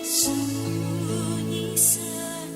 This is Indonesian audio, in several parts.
Sunyi senyap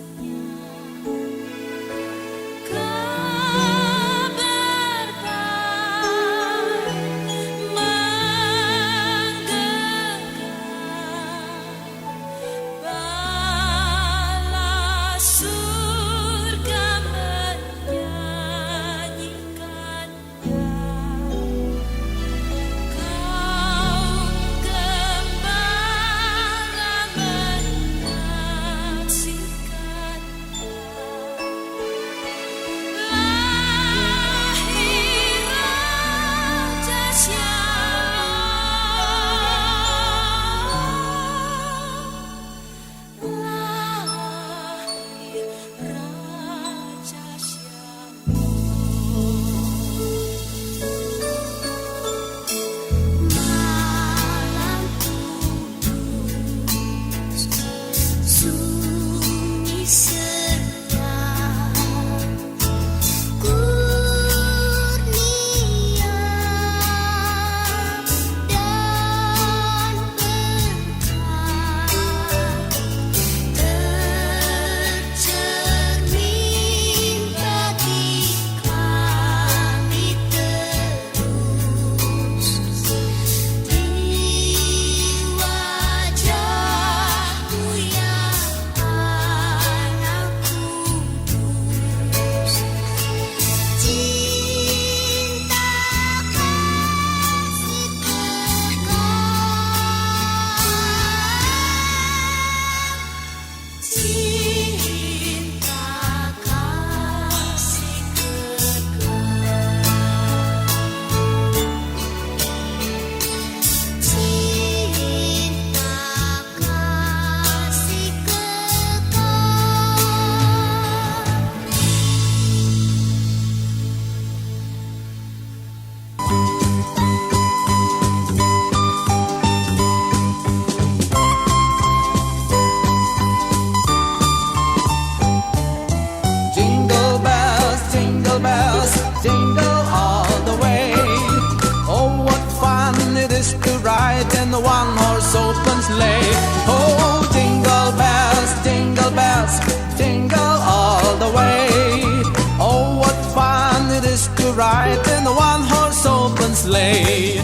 ride in the one-horse open sleigh,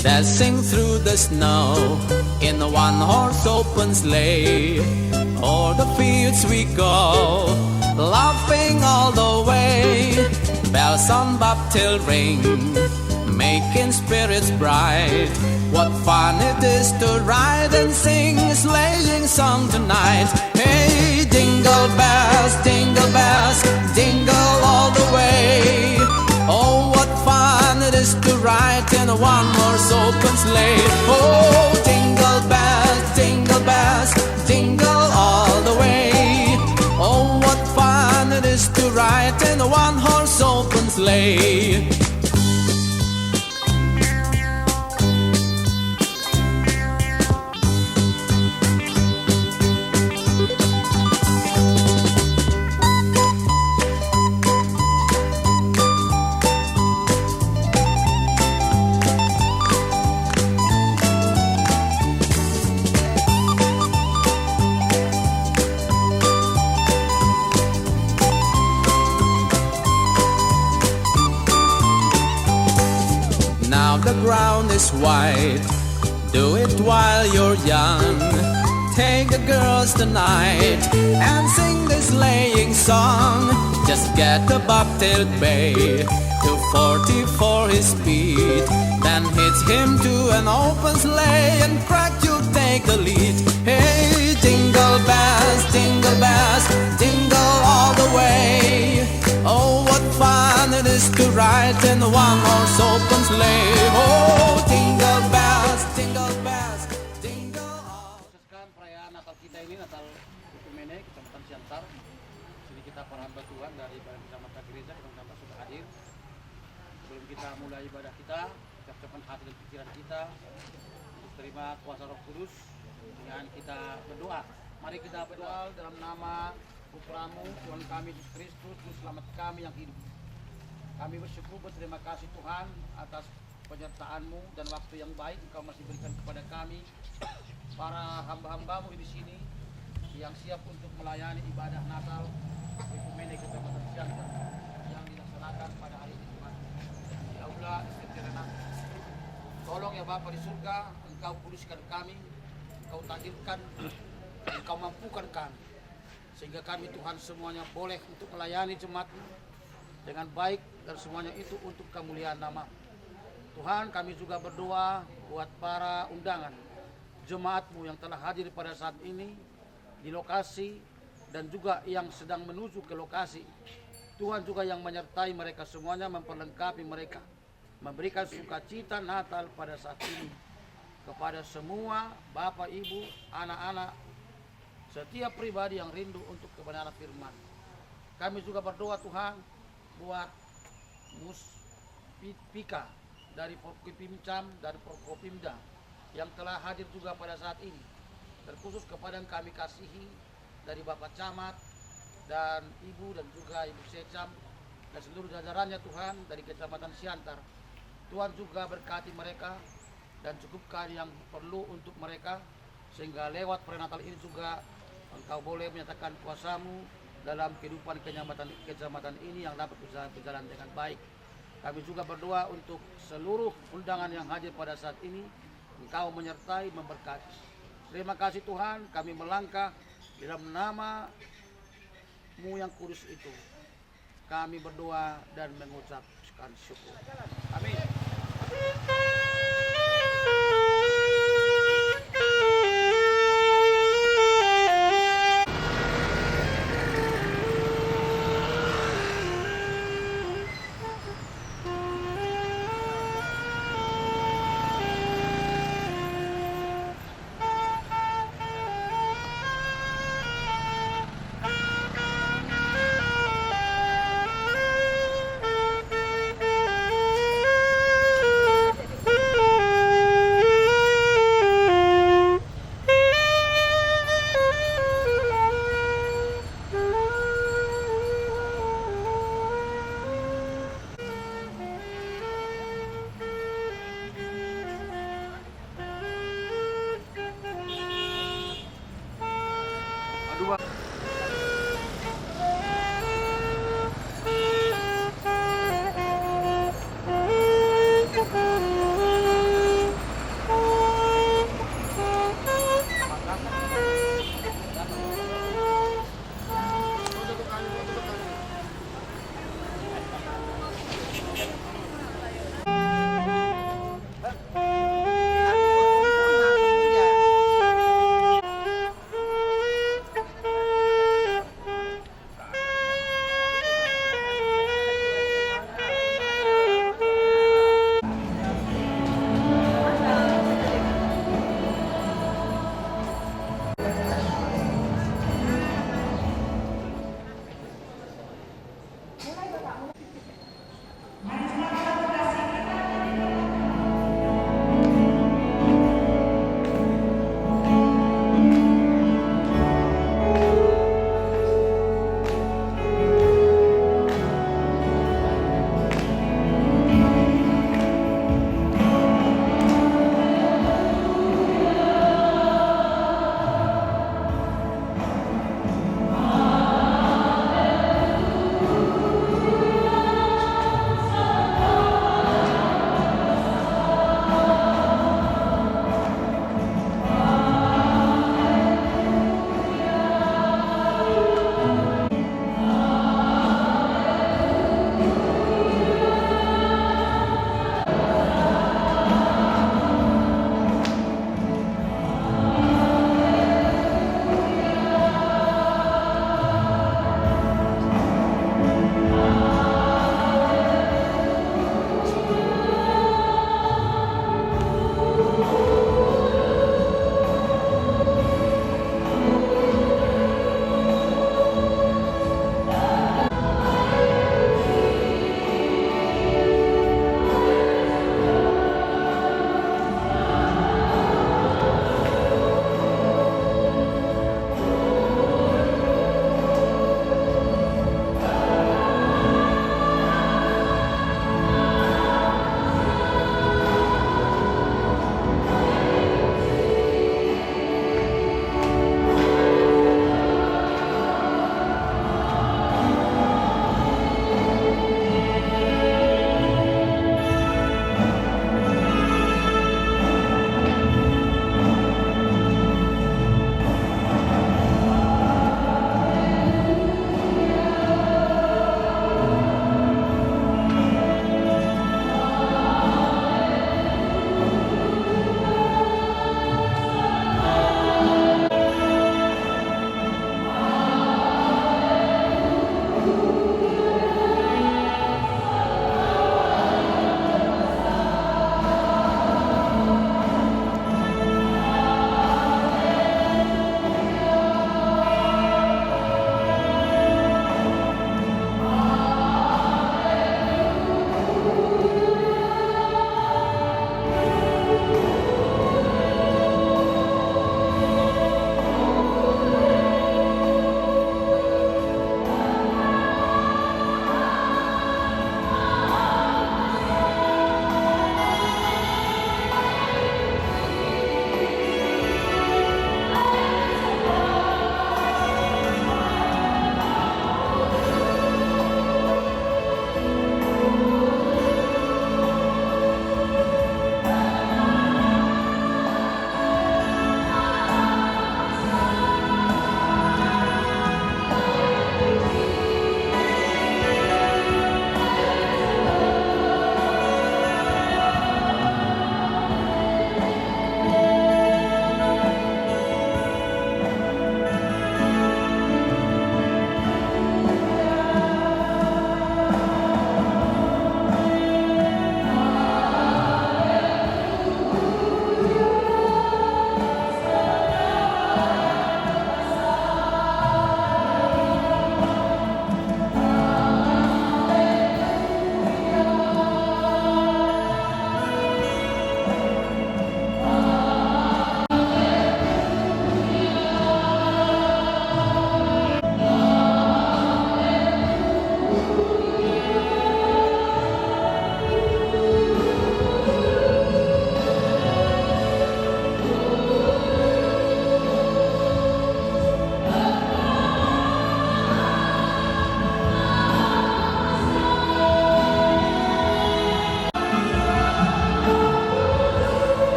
dashing through the snow in the one-horse open sleigh. O'er the fields we go, laughing all the way. Bells on bobtail ring, making spirits bright. What fun it is to ride and sing a sleighing song tonight. Hey, jingle bells, jingle all the way. Oh, what fun it is to ride in a one-horse open sleigh. Oh, jingle bells, jingle all the way. Oh, what fun it is to ride in a one-horse open sleigh. Now the ground is white, do it while you're young. Take the girls tonight and sing this sleighing song. Just get a bobtailed bay, 240 for his speed. Then hitch him to an open sleigh and crack, you'll take the lead. Hey, jingle bells, jingle all the way. Oh, what fun it is to ride in a one-horse open sleigh. Oh, jingle bells, jingle all. Khususkan perayaan Natal kita ini, Natal Utumene, Kecamatan Siantar. Sini kita para hamba Tuhan dari Badan Kecamatan Gereja, kita sudah hadir. Sebelum kita mulai ibadah kita ucapkan hati dan pikiran kita untuk terima kuasa Roh Kudus dengan kita berdoa. Mari kita berdoa dalam nama Putramu, Tuhan kami Yesus Kristus, Juru Selamat kami yang hidup. Kami bersyukur, berterima kasih Tuhan atas penyertaan-Mu dan waktu yang baik Engkau masih berikan kepada kami para hamba-hambamu di sini yang siap untuk melayani ibadah Natal Ekumenik Kecamatan Siantar yang dilaksanakan pada hari ini Tuhan. Di aula Sekretariat. Tolong ya Bapa di surga, Engkau kuduskan kami, Engkau takdirkan, Engkau mampukan kami, sehingga kami Tuhan semuanya boleh untuk melayani jemaat-Mu dengan baik dan semuanya itu untuk kemuliaan nama. Tuhan, kami juga berdoa buat para undangan jemaat-Mu yang telah hadir pada saat ini di lokasi dan juga yang sedang menuju ke lokasi. Tuhan juga yang menyertai mereka semuanya, memperlengkapi mereka, memberikan sukacita Natal pada saat ini kepada semua Bapak, Ibu, anak-anak, setiap pribadi yang rindu untuk kebenaran firman. Kami juga berdoa Tuhan buat Muspika dari Forkopimcam dan Forkopimda yang telah hadir juga pada saat ini, terkhusus kepada yang kami kasihi dari Bapak Camat dan Ibu dan juga Ibu Secam dan seluruh jajarannya Tuhan dari Kecamatan Siantar. Tuhan juga berkati mereka dan cukupkan yang perlu untuk mereka, sehingga lewat prenatal ini juga Engkau boleh menyatakan kuasa-Mu dalam kehidupan kecamatan ini yang dapat berjalan dengan baik. Kami juga berdoa untuk seluruh undangan yang hadir pada saat ini, Engkau menyertai, memberkati. Terima kasih Tuhan, kami melangkah di dalam nama-Mu yang kudus itu. Kami berdoa dan mengucapkan syukur. Amin. Aduh.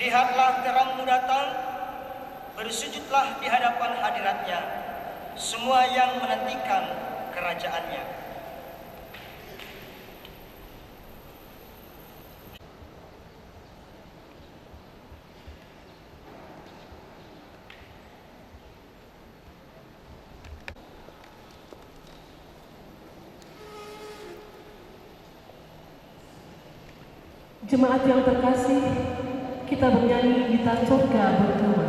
Lihatlah terangmu datang, bersujudlah di hadapan hadiratnya, semua yang menantikan kerajaannya. Jemaat yang terkasih, kita bernyanyi Bintang Surga Bergema.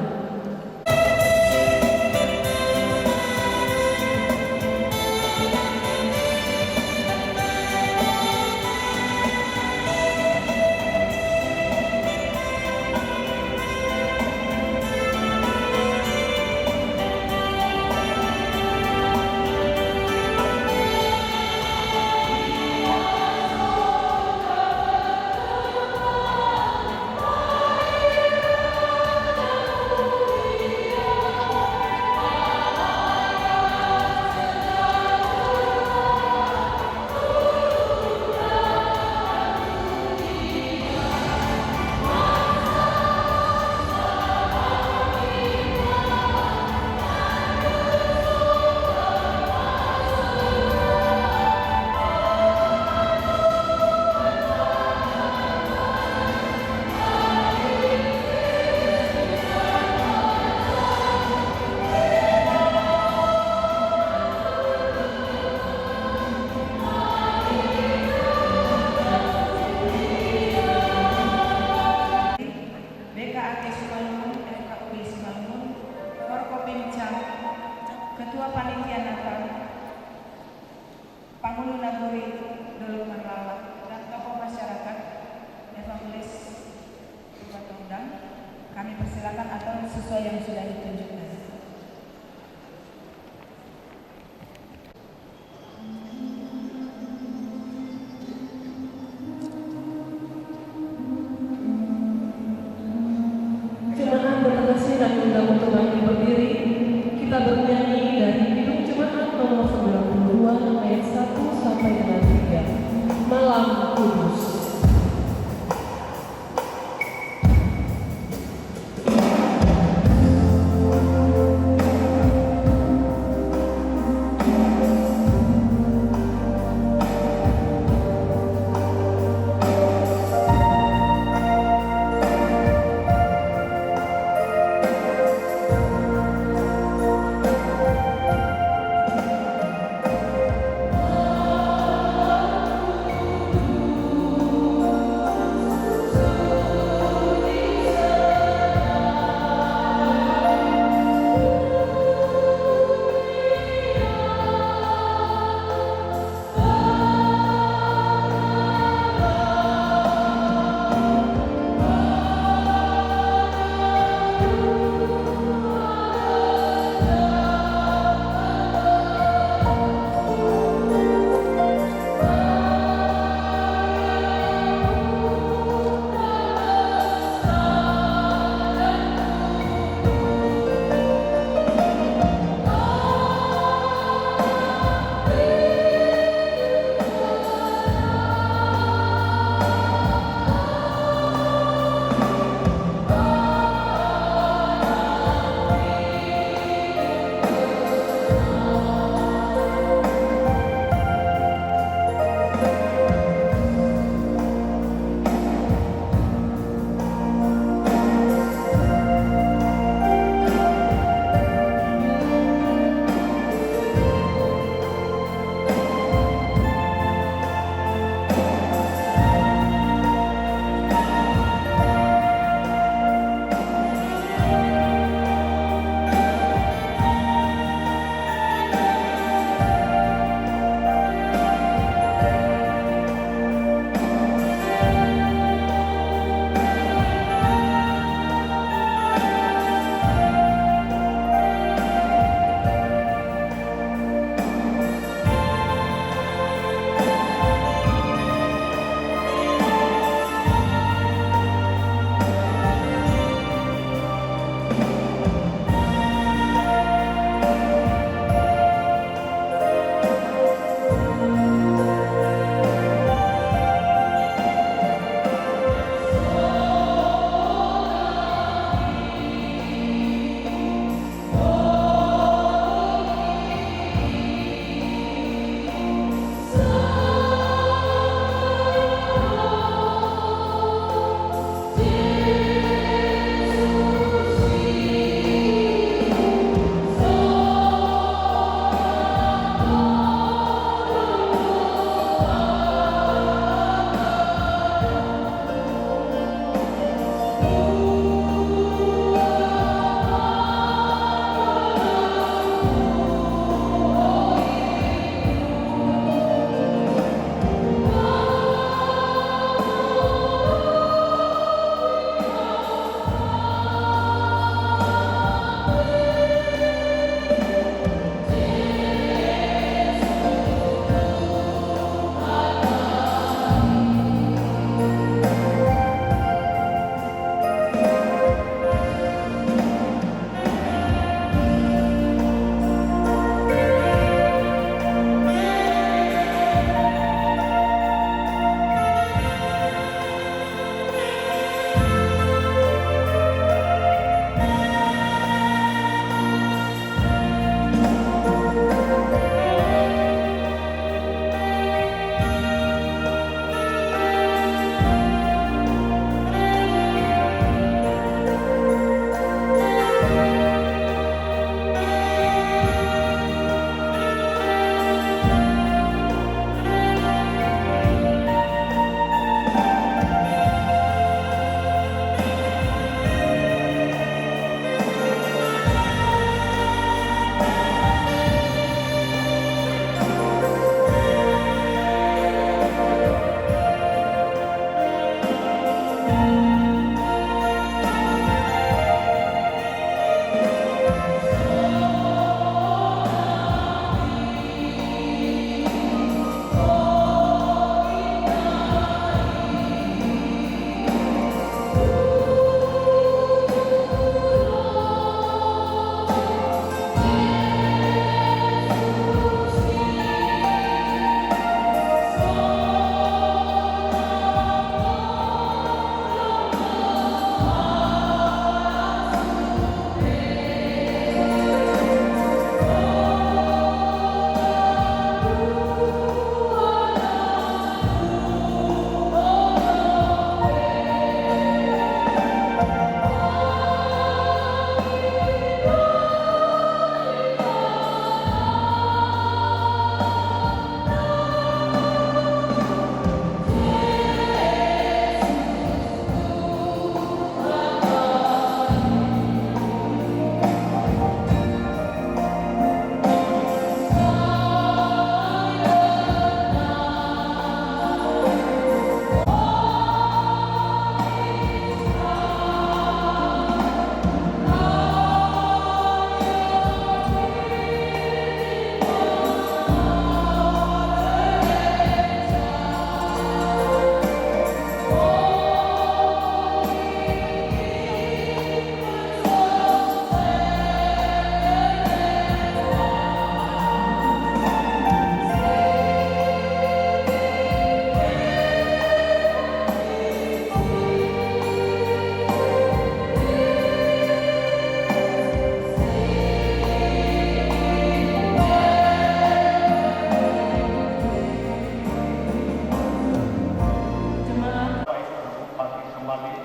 Ketua Panitia Natal, Panghulu Nagori Dulu Marlala, dan tokoh masyarakat, Evangelis Batondang, kami persilakan atau sesuai yang sudah ditunjukkan. Jemaat berkasih dan undang untuk bangkit berdiri. Kita bernyanyi dari Kidung Jemaat nomor 92 ayat 1 sampai dengan 3. Malam Kudus.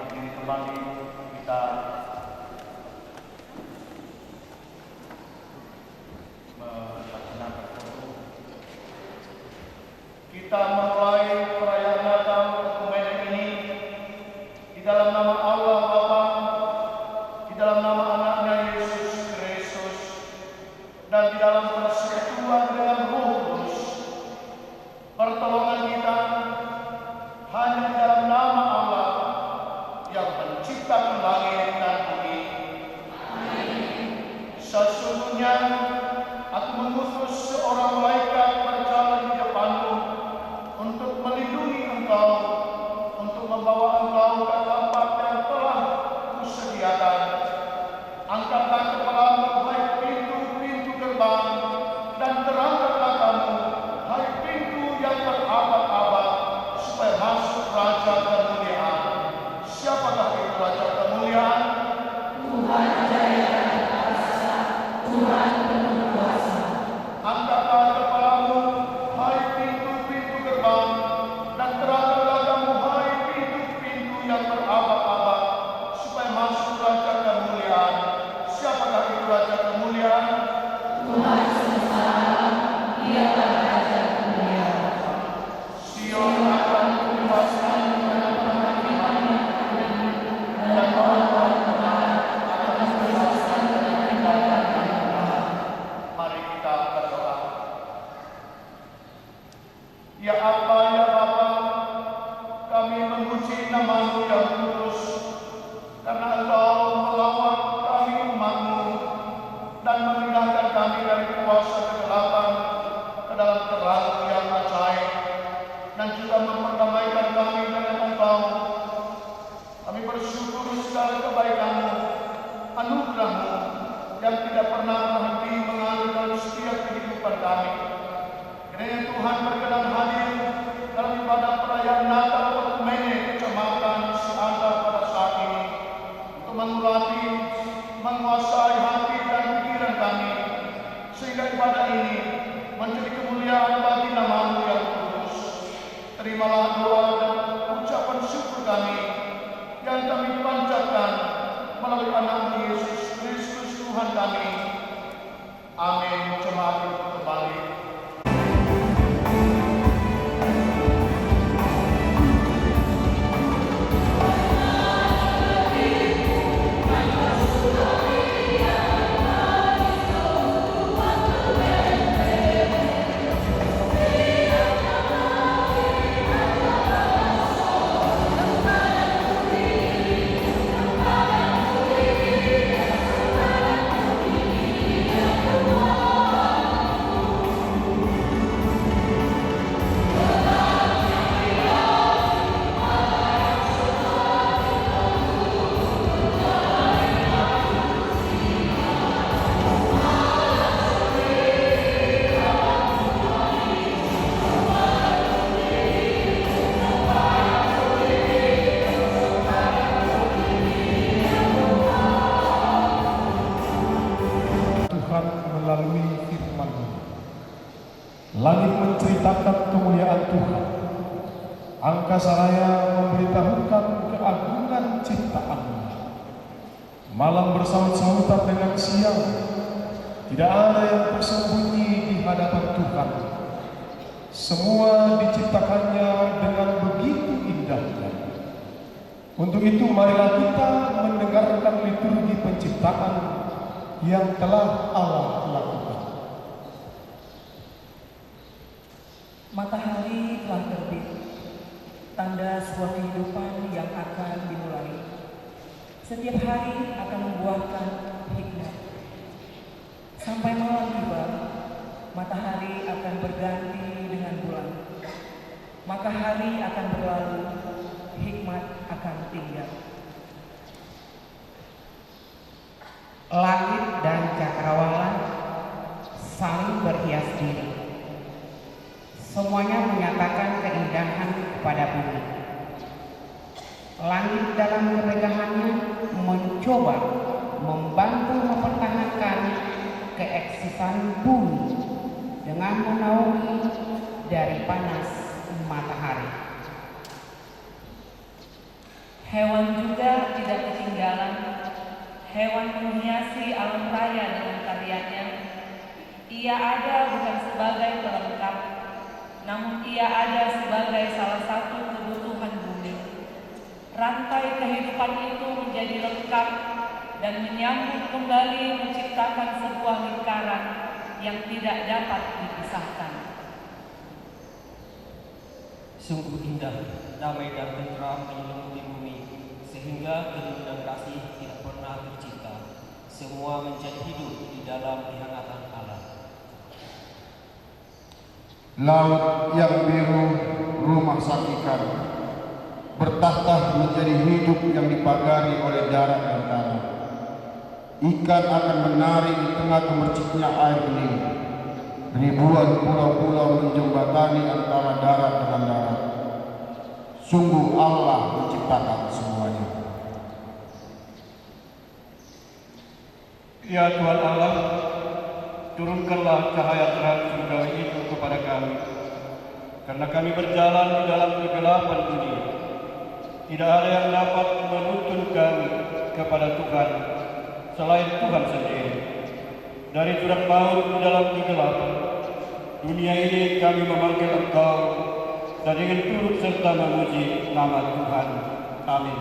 berdiri kembali, kita melaksanakan foto. Kita memulai perayaan Natal Ekumenik ini di dalam nama Allah Bapa, di dalam nama anaknya Yesus Kristus, dan di dalam persekutuan dengan Roh Kudus. Pertolongan kita hanya di dalam nama Allah yang menciptakan langit dan bumi. Sesungguhnya aku mengutus seorang malaikat berjalan di depanmu untuk melindungi engkau, untuk membawa engkau ke tempat yang telah kusediakan. Angkatlah kepalamu, hai pintu-pintu gerbang, dan terangkatlah kamu, hai pintu yang berabad-abad, supaya masuk Raja kemuliaan. Siapakah itu Raja kemuliaan? Tuhan Jaya dan Kuasa, Tuhan penuh kuasa. Angkatlah kepalamu, hai pintu-pintu gerbang, dan terangkatlah kamu, hai pintu-pintu yang berabad-abad, supaya masuk Raja kemuliaan. Siapakah itu Raja kemuliaan? Tuhan semesta alam, Dialah Raja kemuliaan. Sion akan kukuasai dengan penghakimannya, dan orang-orang benar akan bersaksi dengan tindakan yang benar. Mari kita berdoa. Ya Allah, ya Bapa, kami memuji nama-Mu yang kudus, karena Engkau melawat kami umat-Mu dan memindahkan kami dari kuasa kegelapan ke dalam terang yang ajaib, dan juga memperdamaikan kami dengan Engkau. Kami bersyukur segala kebaikan-Mu, anugerah-Mu yang tidak pernah berhenti mengalir dalam setiap kehidupan kami. Kiranya Tuhan berkenan hadir dalam ibadah perayaan Natal Ekumenik Kecamatan Ciantar pada saat ini untuk mengulati, menguasai hati dan pikiran kami, sehingga ibadah ini menjadi kemuliaan bagi nama-Mu yang kudus. Terimalah doa dan ucapan syukur kami yang kami panjatkan melalui anak-Mu Yesus Kristus Tuhan kami. Amin. Jemaat duduk kembali. Melalui firman-Mu, langit menceritakan kemuliaan Tuhan, angkasa raya memberitahukan keagungan ciptaan-Mu. Malam bersaut-sautan dengan siang, tidak ada yang tersembunyi di hadapan Tuhan. Semua diciptakannya dengan begitu indahnya. Untuk itu marilah kita mendengarkan liturgi penciptaan yang telah Allah lakukan. Matahari telah terbit, tanda sebuah kehidupan yang akan dimulai. Setiap hari akan membuahkan hikmat. Sampai malam tiba, matahari akan berganti dengan bulan. Maka hari akan berlalu, hikmat akan tinggal. Langit dan cakrawala saling berhias diri. Semuanya menyatakan keindahan kepada bumi. Langit dalam kemegahannya mencoba membantu mempertahankan keeksisan bumi dengan menaungi dari panas matahari. Hewan juga tidak ketinggalan. Hewan menghiasi alam raya dengan karyanya. Ia ada bukan sebagai pelengkap, namun ia ada sebagai salah satu kebutuhan bumi. Rantai kehidupan itu menjadi lengkap dan menyambung kembali menciptakan sebuah lingkaran yang tidak dapat dipisahkan. Sungguh indah, damai dan tentram menyelimuti bumi, sehingga keruh dan kasih tidak pernah tercipta. Semua menjadi hidup di dalam kehangatan Allah. Laut yang biru, rumah sang ikan, bertahta menjadi hidup yang dipagari oleh darat dan tanah. Ikan akan menari di tengah gemerciknya air bening. Ribuan pulau-pulau menjembatani antara darat dengan darat. Sungguh Allah menciptakan semuanya. Ya Tuhan Allah, turunkanlah cahaya terang surgawi itu kepada kami, karena kami berjalan di dalam kegelapan dunia. Tidak ada yang dapat menuntun kami kepada Tuhan selain Tuhan sendiri. Dari jurang maut di dalam kegelapan dunia ini kami memanggil Engkau dan ingin turut serta memuji nama Tuhan. Amin.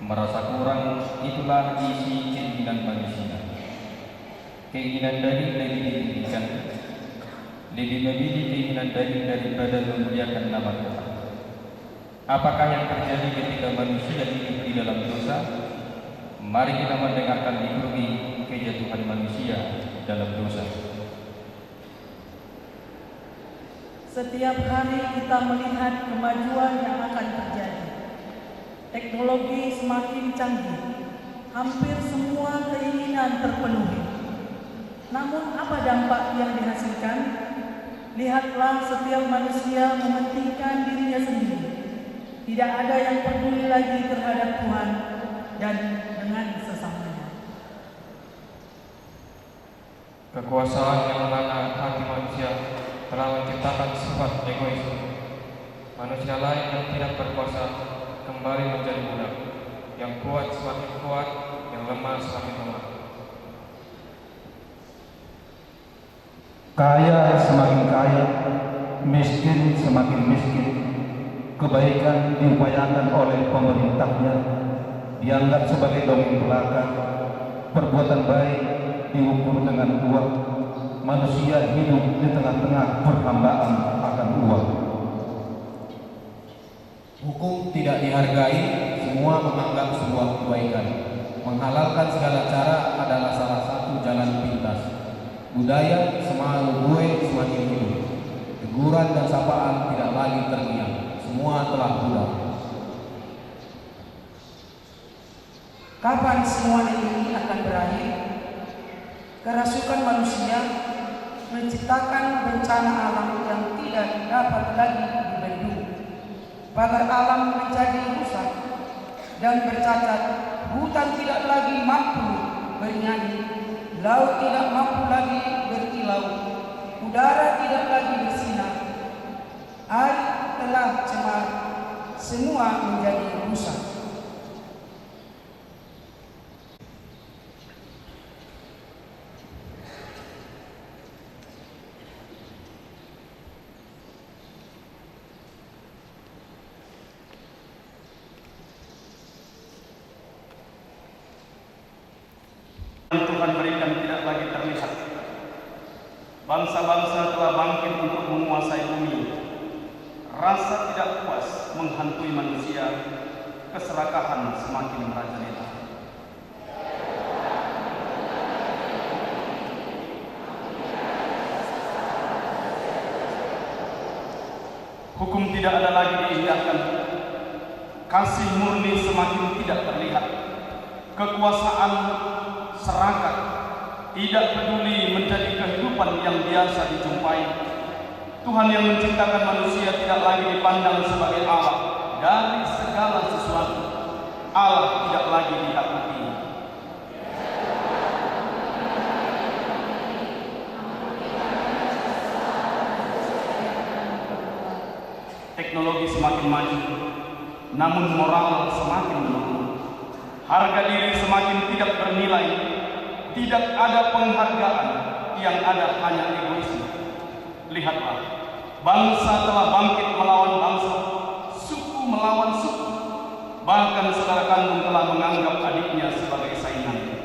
Merasa kurang, itulah isi keinginan manusia. Keinginan daging lebih ditinggikan, lebih memilih keinginan daging daripada memuliakan nama Tuhan. Apakah yang terjadi ketika manusia hidup di dalam dosa? Mari kita mendengarkan liturgi kejatuhan manusia dalam dosa. Setiap hari kita melihat kemajuan yang akan terjadi. Teknologi semakin canggih, hampir semua keinginan terpenuhi. Namun apa dampak yang dihasilkan? Lihatlah, setiap manusia mementingkan dirinya sendiri. Tidak ada yang peduli lagi terhadap Tuhan dan dengan sesamanya. Kekuasaan yang melanda hati manusia telah menciptakan sifat egois. Manusia lain yang tidak berkuasa kembali menjadi budak. Yang kuat semakin kuat, yang lemah semakin lemah. Kaya semakin kaya, miskin semakin miskin. Kebaikan diupayakan oleh pemerintahnya dianggap sebagai dongeng belaka. Perbuatan baik diukur dengan uang. Manusia hidup di tengah-tengah perhambaan akan uang. Hukum tidak dihargai, semua menganggap sebuah kebaikan. Menghalalkan segala cara adalah salah satu jalan pintas. Budaya semau gue semakin hidup. Teguran dan sapaan tidak lagi terdengar. telah pudar. Kapan semua ini akan berakhir? Kerasukan manusia menciptakan bencana alam yang tidak dapat lagi dibendung. Pagar alam menjadi rusak dan bercacat, hutan tidak lagi mampu bernyanyi, laut tidak mampu lagi berkilau, udara tidak lagi bersinar, air telah cemar, semua menjadi rusak. Tuhan berikan tidak lagi terlihat. Bangsa-bangsa telah bangkit untuk menguasai bumi. Rasa tidak puas menghantui manusia, keserakahan semakin merajalela. Hukum tidak ada lagi diindahkan. Kasih murni semakin tidak terlihat. Kekuasaan serakah, tidak peduli menjadi kehidupan yang biasa dijumpai. Tuhan yang menciptakan manusia tidak lagi dipandang sebagai Allah dari segala sesuatu. Allah tidak lagi ditakuti. Teknologi semakin maju, namun moral semakin menurun. Harga diri semakin tidak bernilai, tidak ada penghargaan, yang ada hanya egoisme. Lihatlah, bangsa telah bangkit melawan bangsa, suku melawan suku, bahkan saudara kandung telah menganggap adiknya sebagai saingan.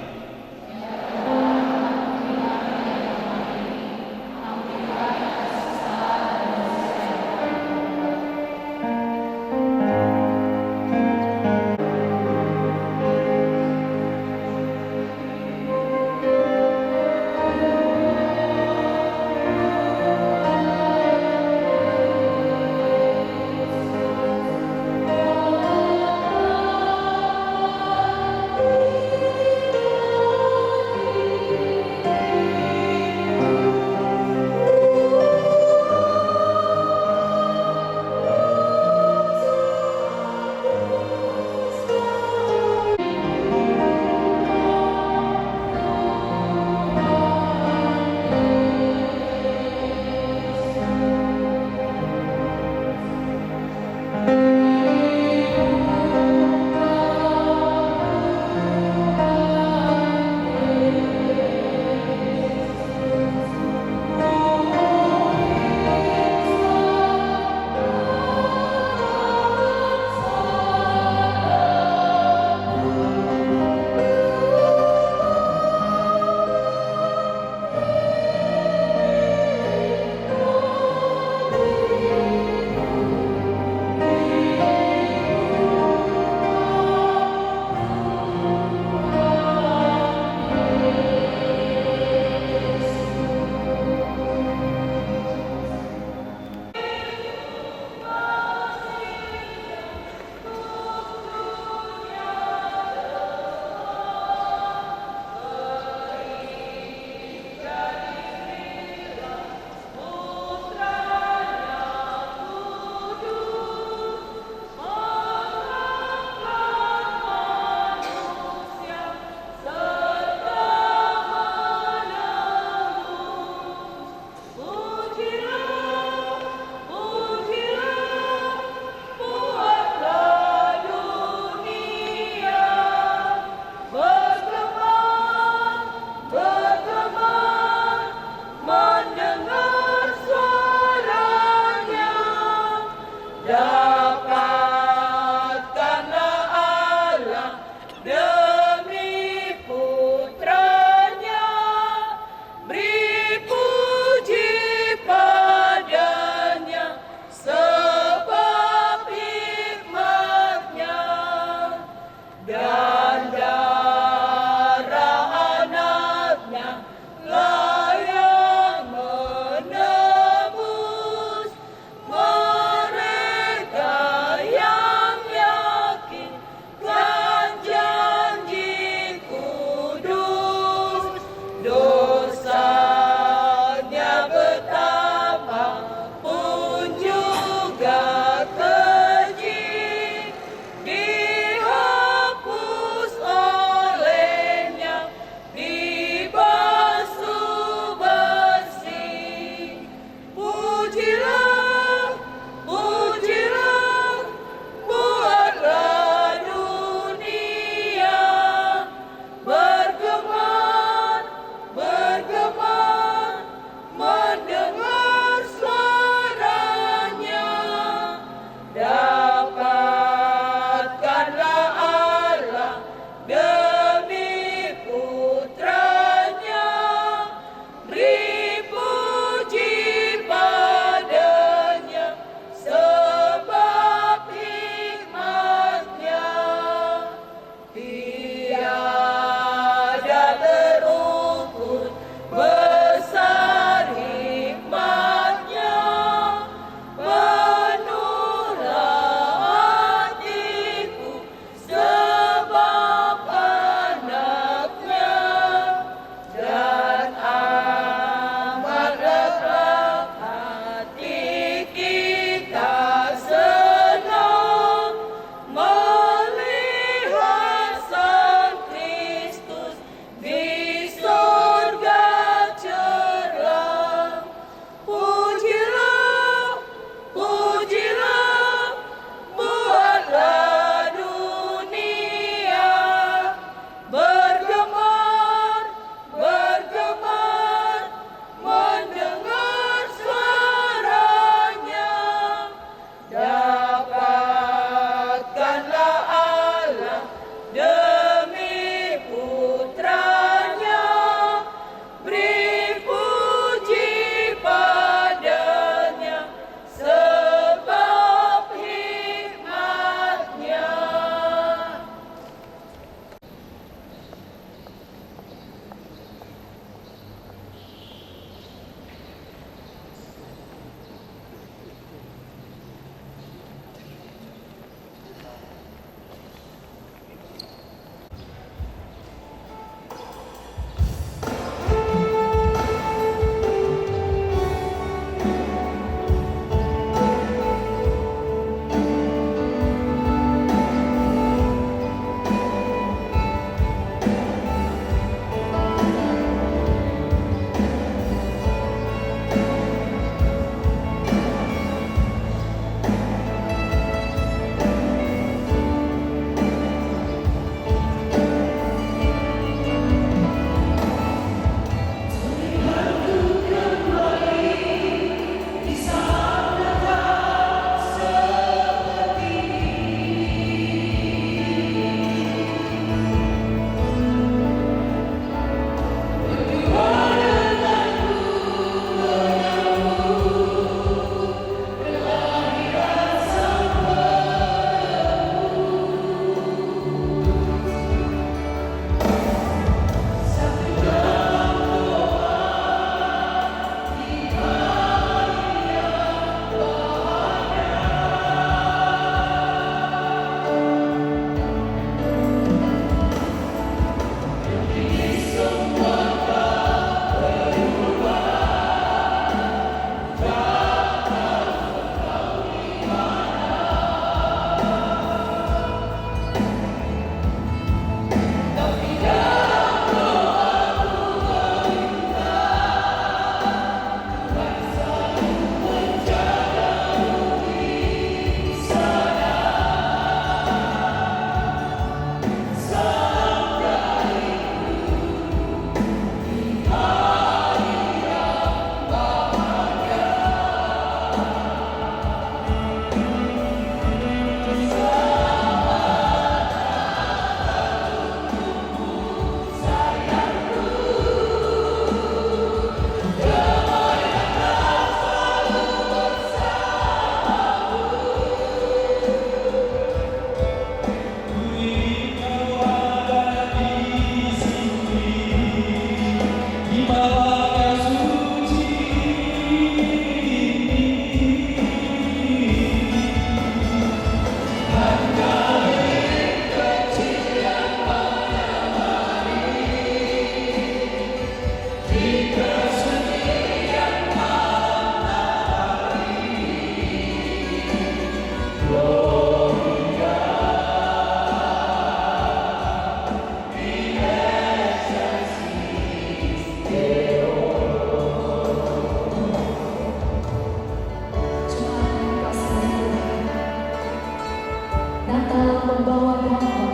Natal membawa damai,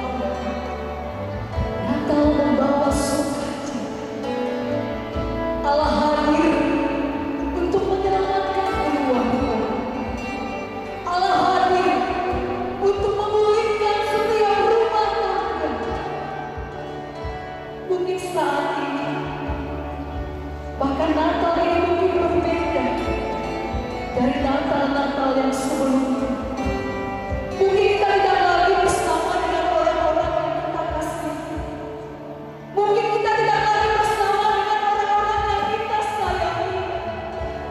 Natal membawa sukacita. Allah hadir untuk menyelamatkan keluarga. Allah hadir untuk memulihkan setiap rumah tangga. Mungkin saat ini, bahkan Natal ini mungkin berbeda dari Natal-Natal yang sebelumnya. Mungkin kita tidak lagi bersama dengan orang-orang yang kita kasihi. Mungkin kita tidak lagi bersama dengan orang-orang yang kita sayangi.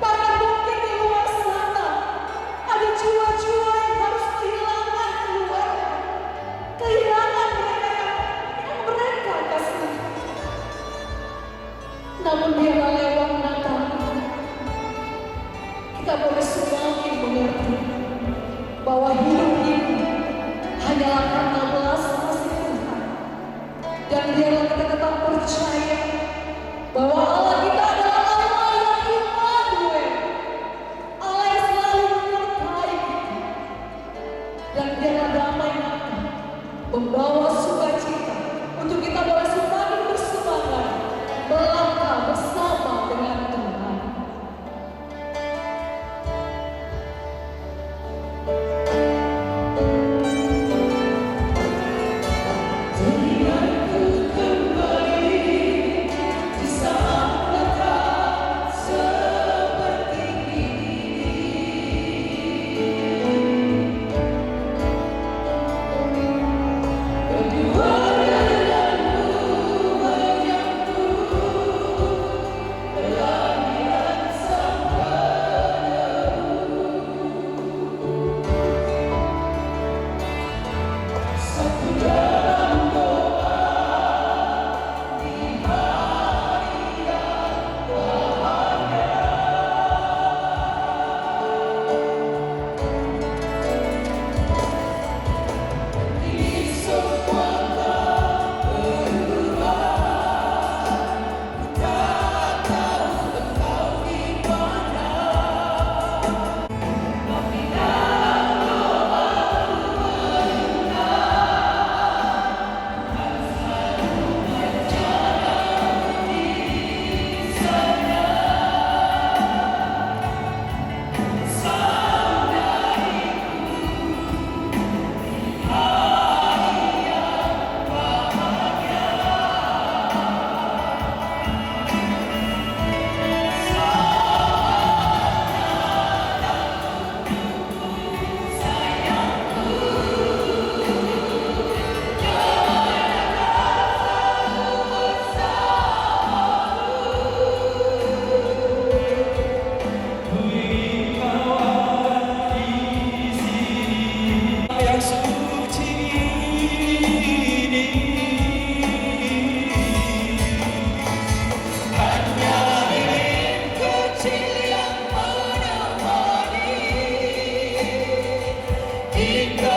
Bahkan mungkin di luar sana ada jiwa-jiwa yang harus kehilangan keluarga, kehilangan mereka yang mereka kasihi. Namun biarlah lewat Natal ini kita boleh semakin mengerti bahwa hidup ini hanyalah karena belas kasih Tuhan. Dan biarlah kita tetap percaya bahwa Allah kita adalah Allah yang Immanuel, Allah yang selalu menyertai kita. Dan biarlah damai Natal membawa sukacita untuk kita boleh semakin bersemangat melangkah bersama dengan Tuhan. Kita